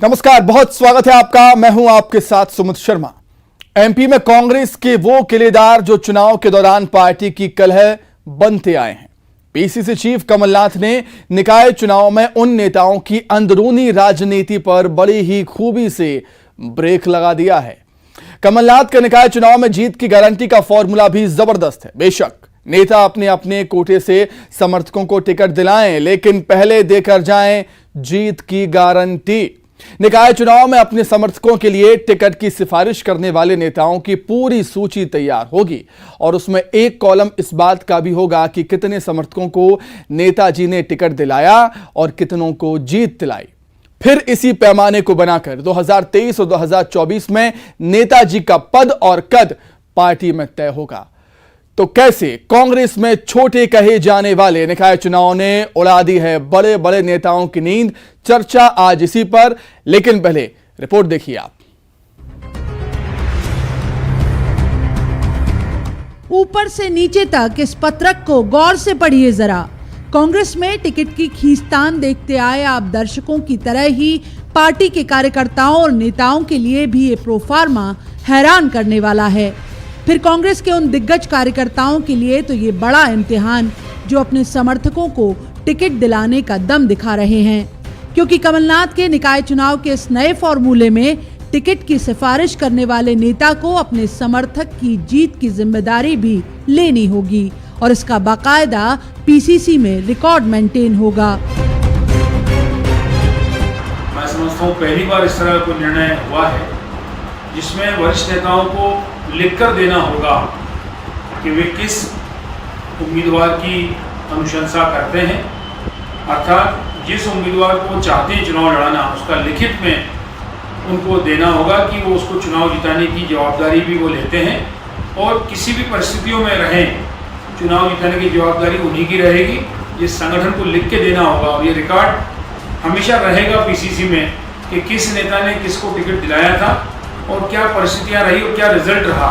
नमस्कार, बहुत स्वागत है आपका। मैं हूं आपके साथ सुमित शर्मा। एमपी में कांग्रेस के वो किलेदार जो चुनाव के दौरान पार्टी की कलह बनते आए हैं। पीसीसी चीफ कमलनाथ ने निकाय चुनाव में उन नेताओं की अंदरूनी राजनीति पर बड़ी ही खूबी से ब्रेक लगा दिया है। कमलनाथ के निकाय चुनाव में जीत की गारंटी का फॉर्मूला भी जबरदस्त है। बेशक नेता अपने अपने कोटे से समर्थकों को टिकट दिलाएं, लेकिन पहले देकर जाएं जीत की गारंटी। निकाय चुनाव में अपने समर्थकों के लिए टिकट की सिफारिश करने वाले नेताओं की पूरी सूची तैयार होगी और उसमें एक कॉलम इस बात का भी होगा कि कितने समर्थकों को नेताजी ने टिकट दिलाया और कितनों को जीत दिलाई। फिर इसी पैमाने को बनाकर 2023 और 2024 में नेताजी का पद और कद पार्टी में तय होगा। तो कैसे कांग्रेस में छोटे कहे जाने वाले निकाय चुनाव ने उड़ा दी है बड़े बड़े नेताओं की नींद। चर्चा आज इसी पर, लेकिन पहले रिपोर्ट देखिए आप। ऊपर से नीचे तक इस पत्रक को गौर से पढ़िए जरा। कांग्रेस में टिकट की खींचतान देखते आए आप दर्शकों की तरह ही पार्टी के कार्यकर्ताओं और नेताओं के लिए भी ये प्रोफार्मा हैरान करने वाला है। फिर कांग्रेस के उन दिग्गज कार्यकर्ताओं के लिए तो ये बड़ा इम्तिहान जो अपने समर्थकों को टिकट दिलाने का दम दिखा रहे हैं, क्योंकि कमलनाथ के निकाय चुनाव के इस नए फॉर्मूले में टिकट की सिफारिश करने वाले नेता को अपने समर्थक की जीत की जिम्मेदारी भी लेनी होगी और इसका बाकायदा पीसीसी में रिकॉर्ड मेंटेन होगा। मैं समझता हूँ पहली बार इस तरह का निर्णय हुआ है जिसमें वरिष्ठ नेताओं को लिखकर देना होगा कि वे किस उम्मीदवार की अनुशंसा करते हैं, अर्थात जिस उम्मीदवार को चाहते हैं चुनाव लड़ाना उसका लिखित में उनको देना होगा कि वो उसको चुनाव जिताने की जवाबदारी भी वो लेते हैं और किसी भी परिस्थितियों में रहें चुनाव जिताने की जवाबदारी उन्हीं की रहेगी। ये संगठन को लिख के देना होगा और ये रिकॉर्ड हमेशा रहेगा पीसीसी में कि किस नेता ने किसको टिकट दिलाया था और क्या परिस्थितियां रही और क्या रिजल्ट रहा।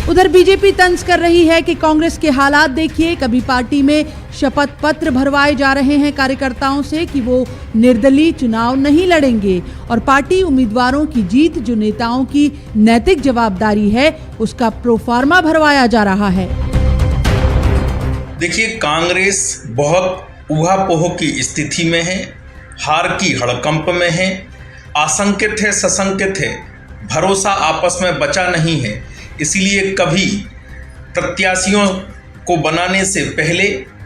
उधर बीजेपी तंज कर रही है कि कांग्रेस के हालात देखिए। कभी पार्टी में शपथ पत्र भरवाए जा रहे हैं कार्यकर्ताओं से कि वो निर्दलीय चुनाव नहीं लड़ेंगे और पार्टी उम्मीदवारों की जीत जो नेताओं की नैतिक जवाबदारी है उसका प्रोफार्मा भरवाया जा रहा है। देखिए, कांग्रेस बहुत ऊहापोह की स्थिति में है, हार की हड़कंप में है, आशंकित है, सशंकित है, भरोसा आपस में बचा नहीं है। इसीलिए कभी प्रत्याशियों को बनाने से पहले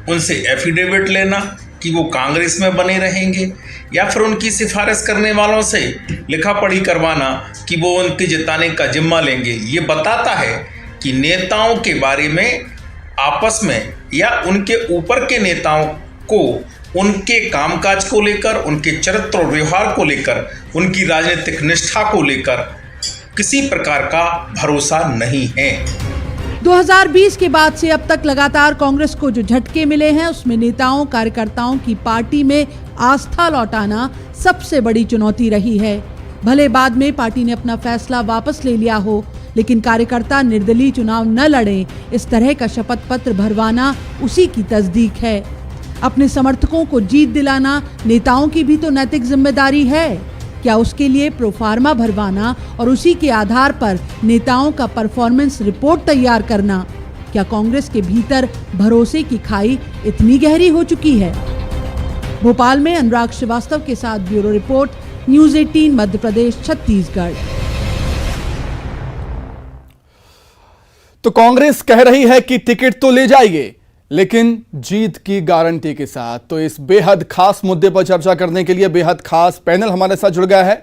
उनसे एफिडेविट लेना कि वो कांग्रेस में बने रहेंगे या फिर उनकी सिफारिश करने वालों से लिखा पढ़ी करवाना कि वो उनके जिताने का जिम्मा लेंगे। ये बताता है कि नेताओं के बारे में आपस में या उनके ऊपर के नेताओं को उनके कामकाज को लेकर, उनके चरित्र और व्यवहार को लेकर, उनकी राजनीतिक निष्ठा को लेकर किसी प्रकार का भरोसा नहीं है। 2020 के बाद से अब तक लगातार कांग्रेस को जो झटके मिले हैं उसमें नेताओं कार्यकर्ताओं की पार्टी में आस्था लौटाना सबसे बड़ी चुनौती रही है। भले बाद में पार्टी ने अपना फैसला वापस ले लिया हो, लेकिन कार्यकर्ता निर्दलीय चुनाव न लड़ें, इस तरह का शपथ पत्र भरवाना उसी की तस्दीक है। अपने समर्थकों को जीत दिलाना नेताओं की भी तो नैतिक जिम्मेदारी है। क्या उसके लिए प्रोफार्मा भरवाना और उसी के आधार पर नेताओं का परफॉर्मेंस रिपोर्ट तैयार करना, क्या कांग्रेस के भीतर भरोसे की खाई इतनी गहरी हो चुकी है? भोपाल में अनुराग श्रीवास्तव के साथ bureau report, news 18 Madhya Pradesh Chhattisgarh. तो कांग्रेस कह रही है कि टिकट तो ले जाएंगे लेकिन जीत की गारंटी के साथ। तो इस बेहद खास मुद्दे पर चर्चा करने के लिए बेहद खास पैनल हमारे साथ जुड़ गया है।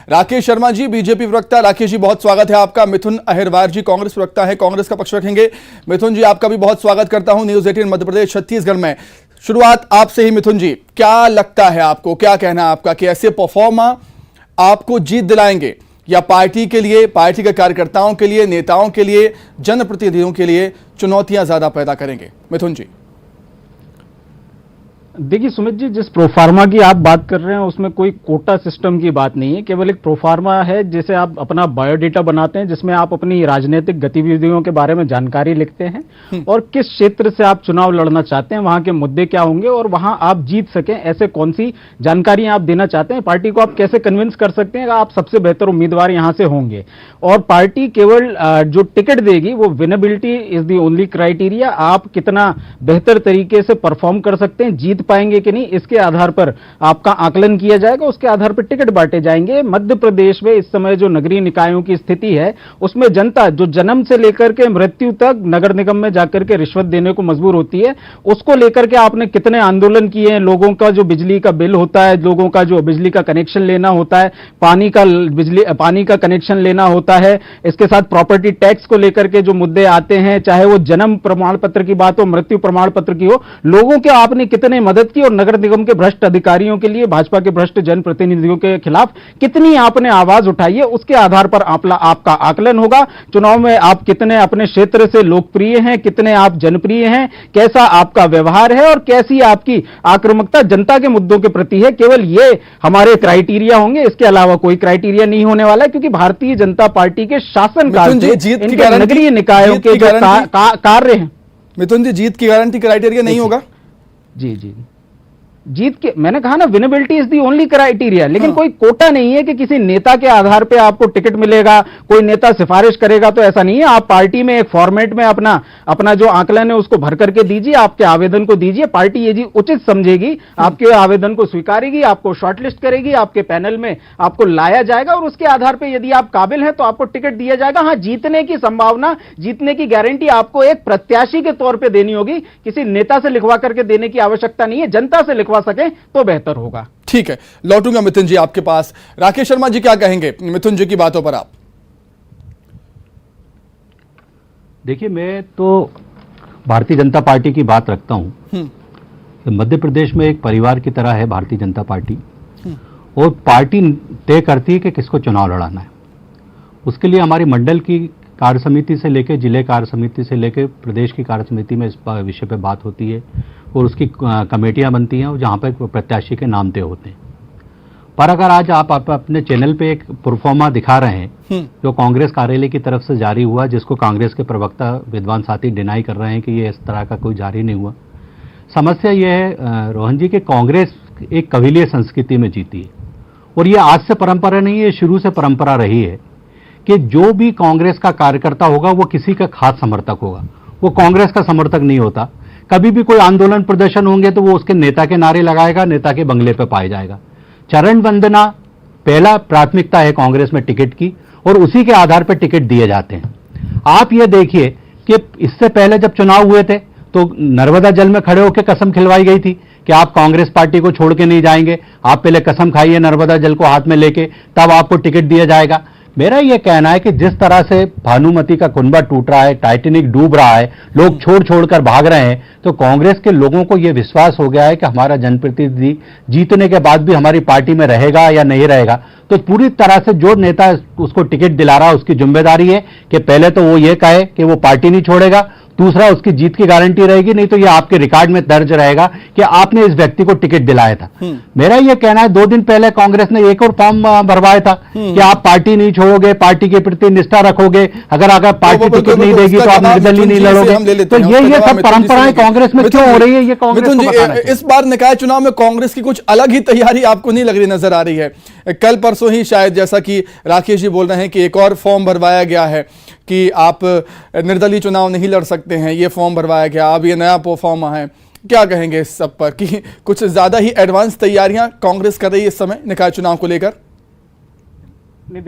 राकेश शर्मा जी, बीजेपी प्रवक्ता। राकेश जी, बहुत स्वागत है आपका। मिथुन अहिरवार जी, कांग्रेस प्रवक्ता है, कांग्रेस का पक्ष रखेंगे। मिथुन जी, आपका भी बहुत स्वागत करता हूं न्यूज़ 18 मध्य प्रदेश छत्तीसगढ़ में। शुरुआत आपसे ही मिथुन जी, क्या लगता है आपको, क्या कहना है आपका कि ऐसे परफॉर्मा आपको जीत दिलाएंगे या पार्टी के लिए, पार्टी के कार्यकर्ताओं के लिए, नेताओं के लिए, जनप्रतिनिधियों के लिए चुनौतियां ज्यादा पैदा करेंगे? मिथुन जी। देखिए सुमित जी, जिस प्रोफार्मा की आप बात कर रहे हैं उसमें कोई कोटा सिस्टम की बात नहीं है, केवल एक प्रोफार्मा है जिसे आप अपना बायोडेटा बनाते हैं, जिसमें आप अपनी राजनीतिक गतिविधियों के बारे में जानकारी लिखते हैं और किस क्षेत्र से आप चुनाव लड़ना चाहते हैं, वहां के मुद्दे क्या होंगे और वहां आप जीत सकें, ऐसे कौन सी जानकारी आप देना चाहते हैं, पार्टी को आप कैसे कन्विंस कर सकते हैं कि आप सबसे बेहतर उम्मीदवार यहां से होंगे। और पार्टी केवल जो टिकट देगी वो winnability is the only criteria, आप कितना बेहतर तरीके से परफॉर्म कर सकते हैं, जीत पाएंगे कि नहीं, इसके आधार पर आपका आकलन किया जाएगा, उसके आधार पर टिकट बांटे जाएंगे। मध्य प्रदेश में इस समय जो नगरीय निकायों की स्थिति है उसमें जनता जो जन्म से लेकर के मृत्यु तक नगर निगम में जाकर के रिश्वत देने को मजबूर होती है, उसको लेकर के आपने कितने आंदोलन किए हैं। लोगों का जो बिजली का बिल होता है, लोगों का जो बिजली का कनेक्शन लेना होता है, पानी का कनेक्शन लेना होता है, इसके साथ प्रॉपर्टी टैक्स को लेकर के जो मुद्दे आते हैं, चाहे वो जन्म प्रमाण पत्र की बात हो, मृत्यु प्रमाण पत्र की हो, लोगों के आपने कितने मदद की और नगर निगम के भ्रष्ट अधिकारियों के लिए, भाजपा के भ्रष्ट जनप्रतिनिधियों के खिलाफ कितनी आपने आवाज उठाई है, उसके आधार पर आपका आकलन होगा। चुनाव में आप कितने अपने क्षेत्र से लोकप्रिय हैं, कितने आप जनप्रिय हैं, कैसा आपका व्यवहार है और कैसी आपकी आक्रामकता जनता के मुद्दों के प्रति है, केवल ये हमारे क्राइटेरिया होंगे, इसके अलावा कोई क्राइटेरिया नहीं होने वाला है। क्योंकि भारतीय जनता पार्टी के शासनकाल से इनके नगरीय निकायों के जो कार्य हैं, मिथुन जी, जीत की गारंटी क्राइटेरिया नहीं होगा? जी जी, जीत के मैंने कहा ना, winnability is the only criteria, लेकिन कोई कोटा नहीं है कि किसी नेता के आधार पे आपको टिकट मिलेगा, कोई नेता सिफारिश करेगा, तो ऐसा नहीं है। आप पार्टी में एक फॉर्मेट में अपना जो आकलन है उसको भर करके दीजिए, आपके आवेदन को दीजिए, पार्टी ये जी उचित समझेगी, आपके आवेदन को स्वीकारेगी, आपको शॉर्टलिस्ट करेगी, आपके पैनल में आपको लाया जाएगा और उसके आधार पर यदि आप काबिल हैं तो आपको टिकट दिया जाएगा। हाँ, जीतने की संभावना, जीतने की गारंटी आपको एक प्रत्याशी के तौर पर देनी होगी, किसी नेता से लिखवा करके देने की आवश्यकता नहीं है, जनता से लिखवा सके तो बेहतर होगा। ठीक है, लौटूंगा मिथुन जी आपके पास। राकेश शर्मा जी क्या कहेंगे मिथुन जी की बातों पर आप? देखिए, मैं तो भारतीय जनता पार्टी की बात रखता हूं। मध्य प्रदेश में एक परिवार की तरह है भारतीय जनता पार्टी, और पार्टी तय करती है कि किसको चुनाव लड़ाना है। उसके लिए हमारी मंडल की कार्य समिति से लेकर जिले कार्य समिति से लेकर प्रदेश की कार्य समिति में इस विषय पर बात होती है और उसकी कमेटियां बनती हैं जहां पर प्रत्याशी के नाम तय होते हैं। पर अगर आज आप अपने चैनल पे एक प्रोफार्मा दिखा रहे हैं जो कांग्रेस कार्यालय की तरफ से जारी हुआ, जिसको कांग्रेस के प्रवक्ता विद्वान साथी डिनाई कर रहे हैं कि ये इस तरह का कोई जारी नहीं हुआ। समस्या यह है रोहन जी कि कांग्रेस एक कबीलिया संस्कृति में जीती है और ये आज से परंपरा नहीं है, शुरू से परंपरा रही है कि जो भी कांग्रेस का कार्यकर्ता होगा वो किसी का खास समर्थक होगा, वो कांग्रेस का समर्थक नहीं होता। कभी भी कोई आंदोलन प्रदर्शन होंगे तो वो उसके नेता के नारे लगाएगा, नेता के बंगले पे पाया जाएगा। चरण वंदना पहला प्राथमिकता है कांग्रेस में टिकट की, और उसी के आधार पर टिकट दिए जाते हैं। आप ये देखिए कि इससे पहले जब चुनाव हुए थे तो नर्मदा जल में खड़े होकर कसम खिलवाई गई थी कि आप कांग्रेस पार्टी को छोड़ के नहीं जाएंगे, आप पहले कसम खाइए नर्मदा जल को हाथ में लेके, तब आपको टिकट दिया जाएगा। मेरा यह कहना है कि जिस तरह से भानुमति का कुनबा टूट रहा है, टाइटैनिक डूब रहा है, लोग छोड़ छोड़कर भाग रहे हैं, तो कांग्रेस के लोगों को यह विश्वास हो गया है कि हमारा जनप्रतिनिधि जीतने के बाद भी हमारी पार्टी में रहेगा या नहीं रहेगा। तो पूरी तरह से जो नेता उसको टिकट दिला रहा है उसकी जिम्मेदारी है कि पहले तो वो ये कहे कि वो पार्टी नहीं छोड़ेगा, दूसरा उसकी जीत की गारंटी रहेगी, नहीं तो ये आपके रिकॉर्ड में दर्ज रहेगा कि आपने इस व्यक्ति को टिकट दिलाया था। मेरा ये कहना है 2 दिन पहले कांग्रेस ने एक और फॉर्म भरवाया था कि आप पार्टी नहीं छोड़ोगे, पार्टी के प्रति निष्ठा रखोगे, अगर पार्टी टिकट नहीं देगी तो आप निर्दलीय नहीं लड़ोगे। तो ये सब परंपराएं कांग्रेस में क्यों हो रही है, ये कांग्रेस। इस बार निकाय चुनाव में कांग्रेस की कुछ अलग ही तैयारी आपको नहीं लग रही, नजर आ रही है? कल परसों ही शायद, जैसा कि राकेश जी बोल रहे हैं कि एक और फॉर्म भरवाया गया है कि आप निर्दलीय चुनाव नहीं लड़ सकते हैं, ये फॉर्म भरवाया गया, अब ये नया फॉर्म है। क्या कहेंगे इस सब पर कि कुछ ज्यादा ही एडवांस तैयारियां कांग्रेस कर रही है इस समय निकाय चुनाव को लेकर? नहीं,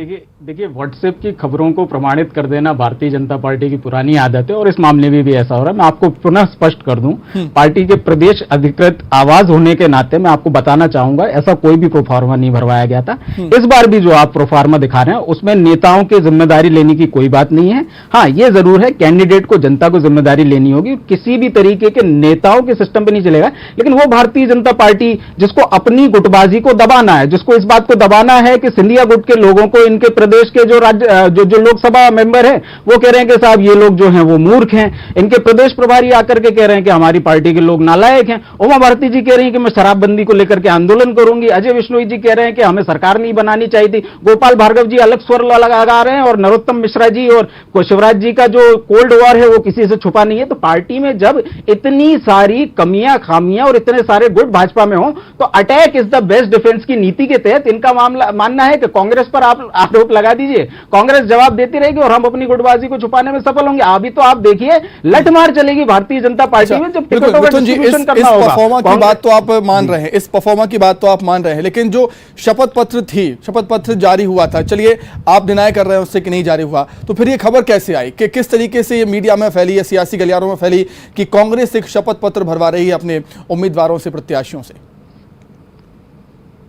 देखिए व्हाट्सएप की खबरों को प्रमाणित कर देना भारतीय जनता पार्टी की पुरानी आदत है और इस मामले में भी ऐसा हो रहा है। मैं आपको पुनः स्पष्ट कर दूं, पार्टी के प्रदेश अधिकृत आवाज होने के नाते मैं आपको बताना चाहूंगा, ऐसा कोई भी प्रोफार्मा नहीं भरवाया गया था। इस बार भी जो आप प्रोफार्मा दिखा रहे हैं उसमें नेताओं की जिम्मेदारी लेने की कोई बात नहीं है। हाँ, ये जरूर है कैंडिडेट को, जनता को जिम्मेदारी लेनी होगी, किसी भी तरीके के नेताओं के सिस्टम पे नहीं चलेगा। लेकिन वो भारतीय जनता पार्टी जिसको अपनी गुटबाजी को दबाना है, जिसको इस बात को दबाना है कि सिंधिया गुट के लोगों को इनके प्रदेश के जो राज्य जो लोकसभा मेंबर हैं वो कह रहे हैं कि साहब ये लोग जो हैं वो मूर्ख हैं। इनके प्रदेश प्रभारी आकर के कह रहे हैं कि हमारी पार्टी के लोग नालायक हैं। उमा भारती जी कह रही हैं कि मैं शराबबंदी को लेकर के आंदोलन करूंगी। अजय विश्नोई जी कह रहे हैं कि हमें सरकार नहीं बनानी चाहिए थी। गोपाल भार्गव जी अलग स्वर लगा रहे हैं और नरोत्तम मिश्रा जी और शिवराज जी का जो कोल्ड वॉर है वो किसी से छुपा नहीं है। तो पार्टी में जब इतनी सारी कमियां खामियां और इतने सारे गुट भाजपा में हो तो attack is the best defence की नीति के तहत इनका मानना है कि कांग्रेस पर आप आरोप लगा दीजिए, कांग्रेस जवाब देती रहेगी और हम अपनी गुटबाजी को छुपाने में सफल होंगे। अभी तो आप देखिए लठमार चलेगी भारतीय जनता पार्टी में जब टिकटों का डिस्ट्रीब्यूशन करना होगा। परफॉर्मा की बात तो आप मान रहे हैं, इस परफॉर्मा की बात तो आप मान रहे हैं, लेकिन जो शपथ पत्र थी, शपथ पत्र जारी हुआ था, चलिए आप डिनाई कर रहे हैं उससे कि नहीं जारी हुआ, तो फिर ये खबर कैसे आई कि किस तरीके से ये मीडिया में फैली है, सियासी गलियारों में फैली कि कांग्रेस एक शपथ पत्र भरवा रही है अपने उम्मीदवारों से, प्रत्याशियों से?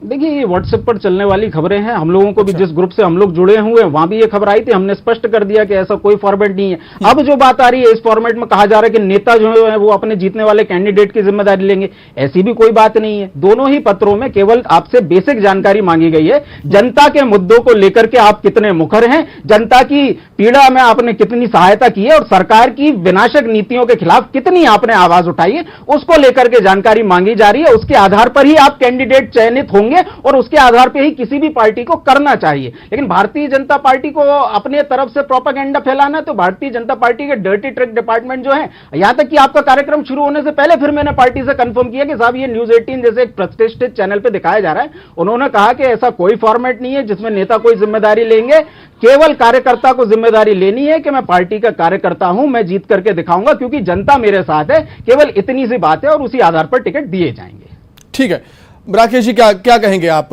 देखिए ये व्हाट्सएप पर चलने वाली खबरें हैं। हम लोगों को भी जिस ग्रुप से हम लोग जुड़े हुए हैं वहां भी ये खबर आई थी, हमने स्पष्ट कर दिया कि ऐसा कोई फॉर्मेट नहीं है। अब जो बात आ रही है इस फॉर्मेट में कहा जा रहा है कि नेता जो है वो अपने जीतने वाले कैंडिडेट की जिम्मेदारी लेंगे, ऐसी भी कोई बात नहीं है। दोनों ही पत्रों में केवल आपसे बेसिक जानकारी मांगी गई है, जनता के मुद्दों को लेकर के आप कितने मुखर हैं, जनता की पीड़ा में आपने कितनी सहायता की है और सरकार की विनाशक नीतियों के खिलाफ कितनी आपने आवाज उठाई है, उसको लेकर के जानकारी मांगी जा रही है। उसके आधार पर ही आप कैंडिडेट चयनित होंगे और उसके आधार पर ही किसी भी पार्टी को करना चाहिए। लेकिन भारतीय जनता पार्टी को अपने तरफ से प्रोपेगेंडा फैलाना, तो भारतीय जनता पार्टी के डर्टी ट्रिक डिपार्टमेंट जो है, यहां तक कि आपका कार्यक्रम शुरू होने से पहले फिर मैंने पार्टी से कंफर्म किया कि साहब ये न्यूज 18 जैसे एक प्रतिष्ठित चैनल पे दिखाया जा रहा है। उन्होंने कहा कि ऐसा कोई फॉर्मेट नहीं है जिसमें नेता कोई जिम्मेदारी लेंगे, केवल कार्यकर्ता को जिम्मेदारी लेनी है कि मैं पार्टी का कार्यकर्ता हूं, मैं जीत करके दिखाऊंगा क्योंकि जनता मेरे साथ है। केवल इतनी सी बात है और उसी आधार पर टिकट दिए जाएंगे। ठीक है राकेश जी, क्या कहेंगे आप?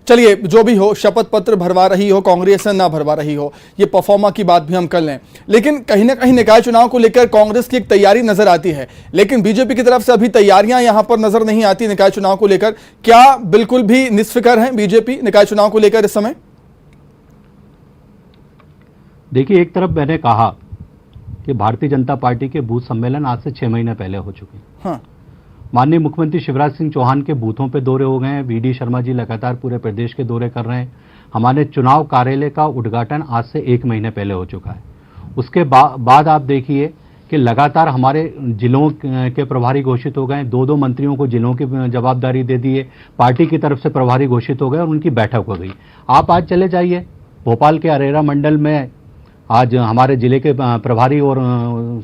चलिए जो भी हो, शपथ पत्र भरवा रही हो कांग्रेस, ना भरवा रही हो, ये परफॉर्मा की बात भी हम कर लें, लेकिन कहीं ना कहीं निकाय चुनाव को लेकर कांग्रेस की एक तैयारी नजर आती है, लेकिन बीजेपी की तरफ से अभी तैयारियां यहां पर नजर नहीं आती निकाय चुनाव को लेकर। क्या बिल्कुल भी निष्फिक्र है बीजेपी निकाय चुनाव को लेकर इस समय? देखिए, एक तरफ मैंने कहा कि भारतीय जनता पार्टी के बूथ सम्मेलन आज से 6 महीने पहले हो चुके हैं। हाँ। माननीय मुख्यमंत्री शिवराज सिंह चौहान के बूथों पे दौरे हो गए हैं। वीडी शर्मा जी लगातार पूरे प्रदेश के दौरे कर रहे हैं। हमारे चुनाव कार्यालय का उद्घाटन आज से 1 महीने पहले हो चुका है। उसके बाद आप देखिए कि लगातार हमारे जिलों के प्रभारी घोषित हो गए हैं। 2-2 मंत्रियों को जिलों की जवाबदारी दे दी है, पार्टी की तरफ से प्रभारी घोषित हो गए और उनकी बैठक हो गई। आप आज चले जाइए भोपाल के अरेरा मंडल में, आज हमारे जिले के प्रभारी और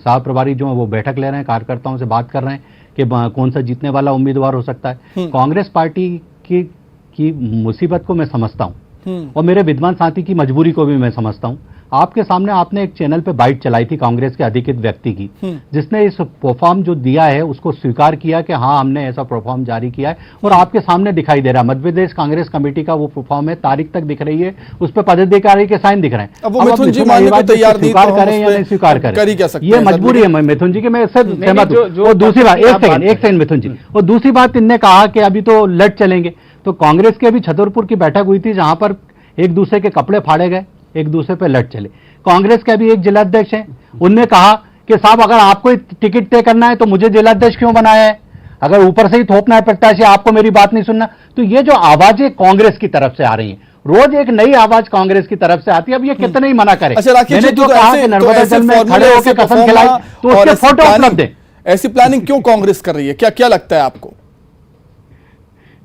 सह प्रभारी जो है वो बैठक ले रहे हैं, कार्यकर्ताओं से बात कर रहे हैं कि कौन सा जीतने वाला उम्मीदवार हो सकता है। कांग्रेस पार्टी की मुसीबत को मैं समझता हूं और मेरे विद्वान साथी की मजबूरी को भी मैं समझता हूं। आपके सामने आपने एक चैनल पे बाइट चलाई थी कांग्रेस के अधिकृत व्यक्ति की, जिसने इस परफॉर्म जो दिया है उसको स्वीकार किया कि हाँ हमने ऐसा परफॉर्म जारी किया है और आपके सामने दिखाई दे रहा है। मध्य प्रदेश कांग्रेस कमेटी का वो परफॉर्म है, तारीख तक दिख रही है, उस पर पदाधिकारी के साइन दिख रहे हैं। अब वो मिथुन जी मानने को तैयार नहीं, स्वीकार करें या नहीं स्वीकार करें, ये मजबूरी है मिथुन जी की, मैं इससे सहमत हूं। और दूसरी बात, एक सेकंड मिथुन जी, और दूसरी बात इनने कहा कि अभी तो लड़ चलेंगे, तो कांग्रेस के अभी छतरपुर की बैठक हुई थी जहां पर एक दूसरे के कपड़े फाड़े गए, एक दूसरे पे लड़ चले। कांग्रेस के भी एक जिलाध्यक्ष हैं, उनने कहा कि साहब अगर आपको टिकट तय करना है तो मुझे जिलाध्यक्ष क्यों बनाया है, अगर ऊपर से ही थोपना है प्रत्याशी, आपको मेरी बात नहीं सुनना। तो ये जो आवाजें कांग्रेस की तरफ से आ रही हैं, रोज एक नई आवाज कांग्रेस की तरफ से आती है। अब ये कितने ही मना करे। मैंने जो कहा कि नर्मदा जल में खड़े होकर कसम खिलाई तो उसके फोटो उपलब्ध है। ऐसी प्लानिंग क्यों कांग्रेस कर रही है, क्या लगता है आपको?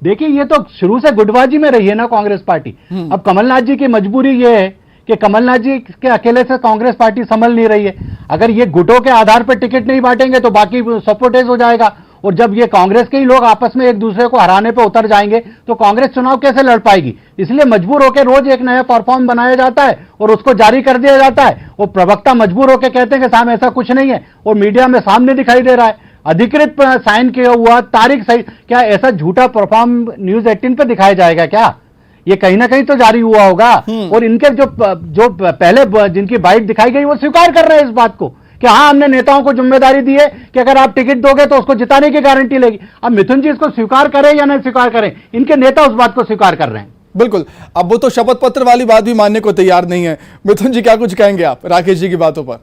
देखिए, ये तो शुरू से गुटबाजी में रही है ना कांग्रेस पार्टी। अब कमलनाथ जी की मजबूरी ये है कि कमलनाथ जी के अकेले से कांग्रेस पार्टी संभल नहीं रही है। अगर ये गुटों के आधार पर टिकट नहीं बांटेंगे तो बाकी सपोर्टेज हो जाएगा, और जब ये कांग्रेस के ही लोग आपस में एक दूसरे को हराने पर उतर जाएंगे तो कांग्रेस चुनाव कैसे लड़ पाएगी। इसलिए मजबूर होकर रोज एक नया परफॉर्म बनाया जाता है और उसको जारी कर दिया जाता है, और प्रवक्ता मजबूर होकर कहते हैं कि साहब ऐसा कुछ नहीं है, और मीडिया में सामने दिखाई दे रहा है अधिकृत साइन किया हुआ, तारीख सही। क्या ऐसा झूठा परफॉर्म न्यूज 18 पे दिखाया जाएगा क्या? ये कहीं ना कहीं तो जारी हुआ होगा। और इनके जो पहले जिनकी बाइट दिखाई गई वो स्वीकार कर रहे हैं इस बात को कि हाँ हमने नेताओं को जिम्मेदारी दी है कि अगर आप टिकट दोगे तो उसको जिताने की गारंटी लेगी। अब मिथुन जी इसको स्वीकार करें या नहीं स्वीकार करें, इनके नेता उस बात को स्वीकार कर रहे हैं। बिल्कुल, अब वो तो शपथ पत्र वाली बात भी मानने को तैयार नहीं है। मिथुन जी क्या कुछ कहेंगे आप राकेश जी की बातों पर?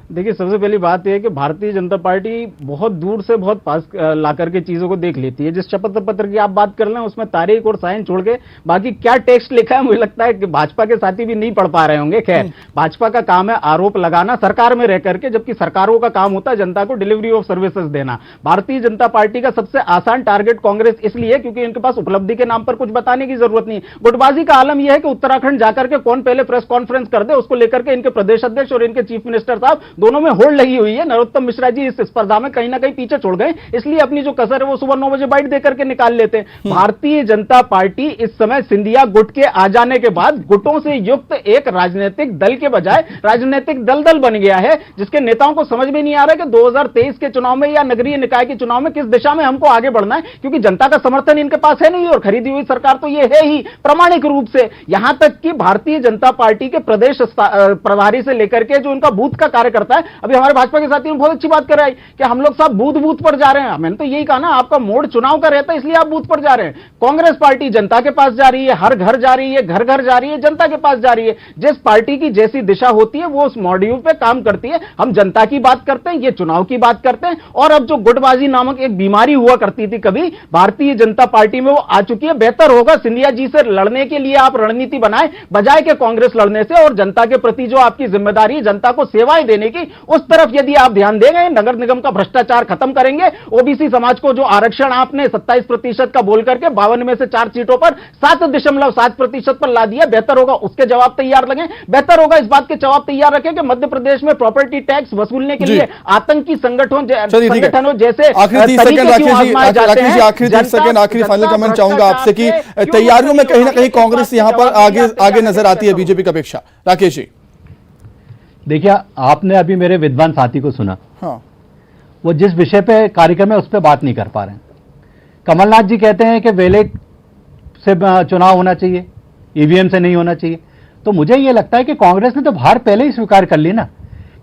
देखिए, सबसे पहली बात यह है कि भारतीय जनता पार्टी बहुत दूर से बहुत पास ला करके चीजों को देख लेती है। जिस शपथ पत्र की आप बात कर रहे हैं उसमें तारीख और साइन छोड़ के बाकी क्या टेक्स्ट लिखा है, मुझे लगता है कि भाजपा के साथी भी नहीं पढ़ पा रहे होंगे। खैर, भाजपा का काम है आरोप लगाना सरकार में रह करके, जबकि सरकारों का काम होता है जनता को डिलीवरी ऑफ सर्विसेज देना। भारतीय जनता पार्टी का सबसे आसान टारगेट कांग्रेस इसलिए क्योंकि इनके पास उपलब्धि के नाम पर कुछ बताने की जरूरत नहीं। गुटबाजी का आलम यह है कि उत्तराखंड जाकर के कौन पहले प्रेस कॉन्फ्रेंस कर दे, उसको लेकर के इनके प्रदेश अध्यक्ष और इनके चीफ मिनिस्टर साहब दोनों में होड़ लगी हुई है। नरोत्तम मिश्रा जी इस स्पर्धा में कहीं ना कहीं पीछे छोड़ गए, इसलिए अपनी जो कसर है वो सुबह 9 बजे बाइट देकर के निकाल लेते हैं। भारतीय जनता पार्टी इस समय सिंधिया गुट के आ जाने के बाद गुटों से युक्त एक राजनीतिक दल के बजाय राजनीतिक दलदल बन गया है, जिसके नेताओं को समझ में नहीं आ रहा है कि 2023 के चुनाव में या नगरीय निकाय के चुनाव में किस दिशा में हमको आगे बढ़ना है, क्योंकि जनता का समर्थन इनके पास है नहीं और खरीदी हुई सरकार तो यह है ही प्रामाणिक रूप से। यहां तक कि भारतीय जनता पार्टी के प्रदेश प्रभारी से लेकर के जो उनका बूथ का कार्यकर्ता है, अभी हमारे भाजपा के साथी बहुत अच्छी बात कर रहा है कि हम लोग सब बूथ पर जा रहे हैं। मैंने तो यही कहा ना, आपका मोड चुनाव का रहता है इसलिए आप बूथ पर जा रहे हैं। कांग्रेस पार्टी जनता के पास जा रही है, हर घर जा रही है, घर घर जा रही है, जनता के पास जा रही है। जिस पार्टी की जैसी दिशा होती है वो उस मॉड्यूल पे काम करती है। हम जनता की बात करते हैं, ये चुनाव की बात करते हैं। और अब जो गुटबाजी नामक एक बीमारी हुआ करती थी कभी, भारतीय जनता पार्टी में वो आ चुकी है। बेहतर होगा सिंधिया जी से लड़ने के लिए आप रणनीति बनाएं बजाय के कांग्रेस लड़ने से, और जनता के प्रति जो आपकी जिम्मेदारी है जनता को सेवाएं देने की, उस तरफ यदि आप ध्यान देंगे, नगर निगम का भ्रष्टाचार खत्म करेंगे, ओबीसी समाज को जो आरक्षण आपने 27% का बोल करके 52 में से 4 सीटों पर 7.7% पर ला दिया, बेहतर होगा उसके जवाब तैयार लगे। बेहतर होगा इस बात के जवाब तैयार रखें कि मध्य प्रदेश में प्रॉपर्टी टैक्स वसूलने के लिए आतंकी संगठनों जैसे आखिरी फाइनल कमेंट चाहूंगा आपसे कि तैयारियों में कहीं ना कहीं कांग्रेस यहां पर आगे नजर आती है बीजेपी की अपेक्षा। राकेश जी, देखिए, आपने अभी मेरे विद्वान साथी को सुना। हाँ, वो जिस विषय पे कार्यक्रम है उस पर बात नहीं कर पा रहे हैं। कमलनाथ जी कहते हैं कि बैलेट से चुनाव होना चाहिए, ईवीएम से नहीं होना चाहिए। तो मुझे यह लगता है कि कांग्रेस ने तो हार पहले ही स्वीकार कर ली ना,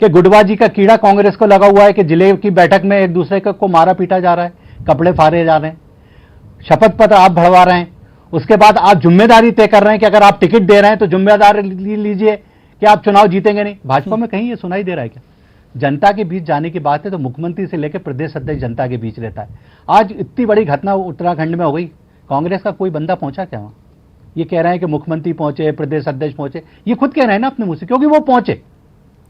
कि गुटबाजी का कीड़ा कांग्रेस को लगा हुआ है कि जिले की बैठक में एक दूसरे को मारा पीटा जा रहा है, कपड़े फाड़े जा रहे हैं, शपथ पत्र आप भरवा रहे हैं, उसके बाद आप जिम्मेदारी तय कर रहे हैं कि अगर आप टिकट दे रहे हैं तो जिम्मेदारी लीजिए कि आप चुनाव जीतेंगे नहीं। भाजपा में कहीं ये सुनाई दे रहा है क्या? जनता के बीच जाने की बात है तो मुख्यमंत्री से लेकर प्रदेश अध्यक्ष जनता के बीच रहता है। आज इतनी बड़ी घटना उत्तराखंड में हो गई, कांग्रेस का कोई बंदा पहुंचा क्या वहां? ये कह रहे हैं कि मुख्यमंत्री पहुंचे, प्रदेश अध्यक्ष पहुंचे, ये खुद कह रहे हैं ना अपने मुंह से, क्योंकि वो पहुंचे,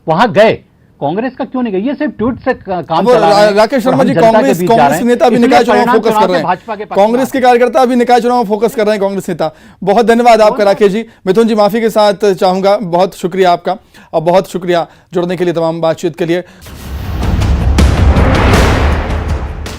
वहां गए। कांग्रेस का क्यों नहीं गए? ये सिर्फ ट्वीट से काम चला रहे हैं। राकेश शर्मा जी, कांग्रेस नेता भी निकाय चुनाव में फोकस कर रहे हैं, कांग्रेस के कार्यकर्ता भी निकाय चुनाव में फोकस कर रहे हैं, कांग्रेस नेता। बहुत धन्यवाद आपका राकेश जी। मिथुन जी, माफी के साथ चाहूंगा, बहुत शुक्रिया आपका और बहुत शुक्रिया जुड़ने के लिए, तमाम बातचीत के लिए।